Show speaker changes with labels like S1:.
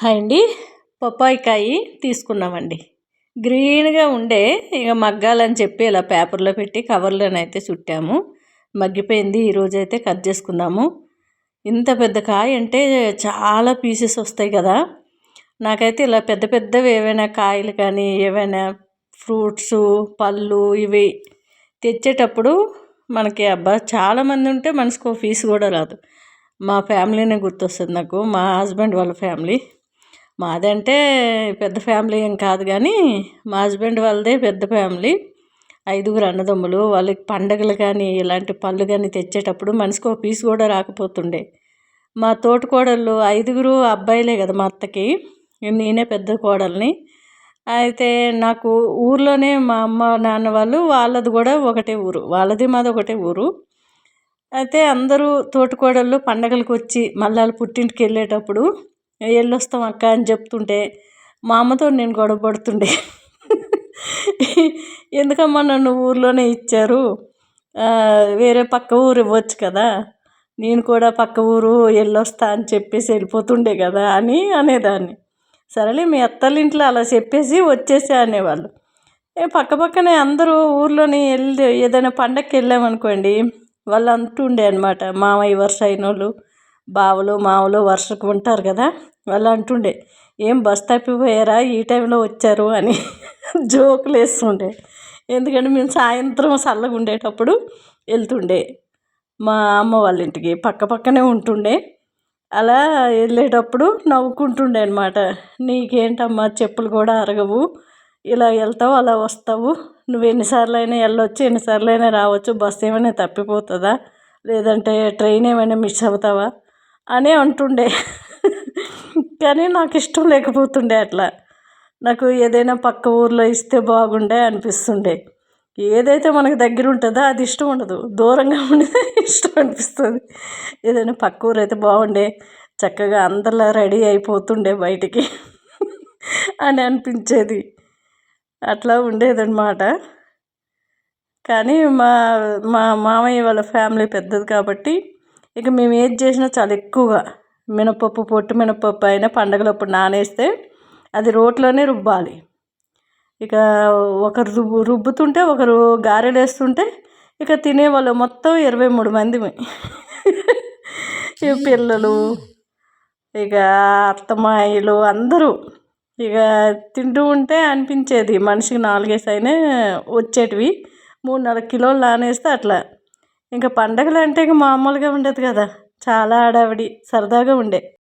S1: Hi అండి. పప్పాయికాయ తీసుకున్నామండి. గ్రీన్‌గా ఉండే ఇక మగ్గాలని చెప్పి ఇలా పేపర్‌లో పెట్టి కవర్‌లోనైతే చుట్టాము. మగ్గిపోయింది. ఈరోజైతే కట్ చేసుకుందాము. ఇంత పెద్ద కాయ అంటే చాలా పీసెస్ వస్తాయి కదా! నాకైతే ఇలా పెద్ద పెద్దవి ఏవైనా కాయలు కానీ, ఏవైనా ఫ్రూట్సు, పళ్ళు ఇవి తెచ్చేటప్పుడు మనకి చాలామంది ఉంటే మనిషికో పీస్ కూడా రాదు. మా ఫ్యామిలీనే గుర్తొస్తుంది నాకు. మా హస్బెండ్ వాళ్ళ ఫ్యామిలీ. మాదంటే పెద్ద ఫ్యామిలీ ఏం కాదు కానీ మా హస్బెండ్ వాళ్ళదే పెద్ద ఫ్యామిలీ. 5గురు అన్నదమ్ములు. వాళ్ళకి పండగలు కానీ ఇలాంటి పళ్ళు కానీ తెచ్చేటప్పుడు మనిషికి ఒక పీస్ కూడా రాకపోతుండే. మా తోటికోడళ్ళు 5గురు అబ్బాయిలే కదా మా అత్తకి. నేనే పెద్ద కోడల్ని. అయితే నాకు ఊర్లోనే మా అమ్మ నాన్న వాళ్ళది కూడా ఒకటే ఊరు. వాళ్ళది మాది ఒకటే ఊరు. అయితే అందరూ తోటికోడళ్ళు పండగలకు వచ్చి మళ్ళీ వాళ్ళ పుట్టింటికి వెళ్ళేటప్పుడు వెళ్ళొస్తాం అక్క అని చెప్తుంటే మా అమ్మతో నేను గొడవ పడుతుండే. ఎందుకమ్మా నన్ను ఊర్లోనే ఇచ్చారు, వేరే పక్క ఊరు ఇవ్వచ్చు కదా, నేను కూడా పక్క ఊరు వెళ్ళొస్తా అని చెప్పేసి వెళ్ళిపోతుండే కదా అని అనేదాన్ని. సరేలే మీ అత్తల ఇంట్లో అలా చెప్పేసి వచ్చేసే అనేవాళ్ళు. పక్క పక్కనే అందరూ ఊర్లోని వెళ్ళి ఏదైనా పండగకి వెళ్ళామనుకోండి, వాళ్ళు అంటుండే అనమాట. మామయ్య వరుస అయిన వాళ్ళు, బావలు మావలు వరుసకు ఉంటారు కదా, వాళ్ళు అంటుండే ఏం బస్ తప్పిపోయారా ఈ టైంలో వచ్చారు అని జోకులు వేస్తుండే. ఎందుకంటే మేము సాయంత్రం చల్లగా ఉండేటప్పుడు వెళ్తుండే మా అమ్మ వాళ్ళ ఇంటికి. పక్క పక్కనే ఉంటుండే. అలా వెళ్ళేటప్పుడు నవ్వుకుంటుండే అనమాట. నీకేంటమ్మా చెప్పులు కూడా అరగవు, ఇలా వెళ్తావు అలా వస్తావు, నువ్వు ఎన్నిసార్లు అయినా వెళ్ళొచ్చు, ఎన్నిసార్లు అయినా రావచ్చు, బస్సు ఏమైనా తప్పిపోతుందా, లేదంటే ట్రైన్ ఏమైనా మిస్ అవుతావా అని అంటుండే. కానీ నాకు ఇష్టం లేకపోతుండే అట్లా. నాకు ఏదైనా పక్క ఊర్లో ఇస్తే బాగుండే అనిపిస్తుండే. ఏదైతే మనకు దగ్గర ఉంటుందో అది ఇష్టం ఉండదు, దూరంగా ఉండేది ఇష్టం అనిపిస్తుంది. ఏదైనా పక్క ఊరు అయితే బాగుండే, చక్కగా అందరిలా రెడీ అయిపోతుండే బయటికి అని అనిపించేది. అట్లా ఉండేదన్నమాట. కానీ మా మా మామయ్య వాళ్ళ ఫ్యామిలీ పెద్దది కాబట్టి ఇక మేము ఏది చేసినా చాలా ఎక్కువగా మినపప్పు, పొట్టు మినపప్పు అయినా పండగలప్పుడు నానేస్తే అది రోట్లోనే రుబ్బాలి. ఇక ఒకరు రుబ్బుతుంటే ఒకరు గారెలు వేస్తుంటే ఇక తినేవాళ్ళు మొత్తం 23 మందిమి. పిల్లలు, ఇక అత్తమాయిలు అందరూ ఇక తింటూ ఉంటే అనిపించేది మనిషికి 4 అయినా వచ్చేటివి. 3-4 కిలోలు నానేస్తే అట్లా. ఇంకా పండగలు అంటే ఇక మామూలుగా ఉండేది కదా, చాలా హడావిడి సరదాగా ఉండే.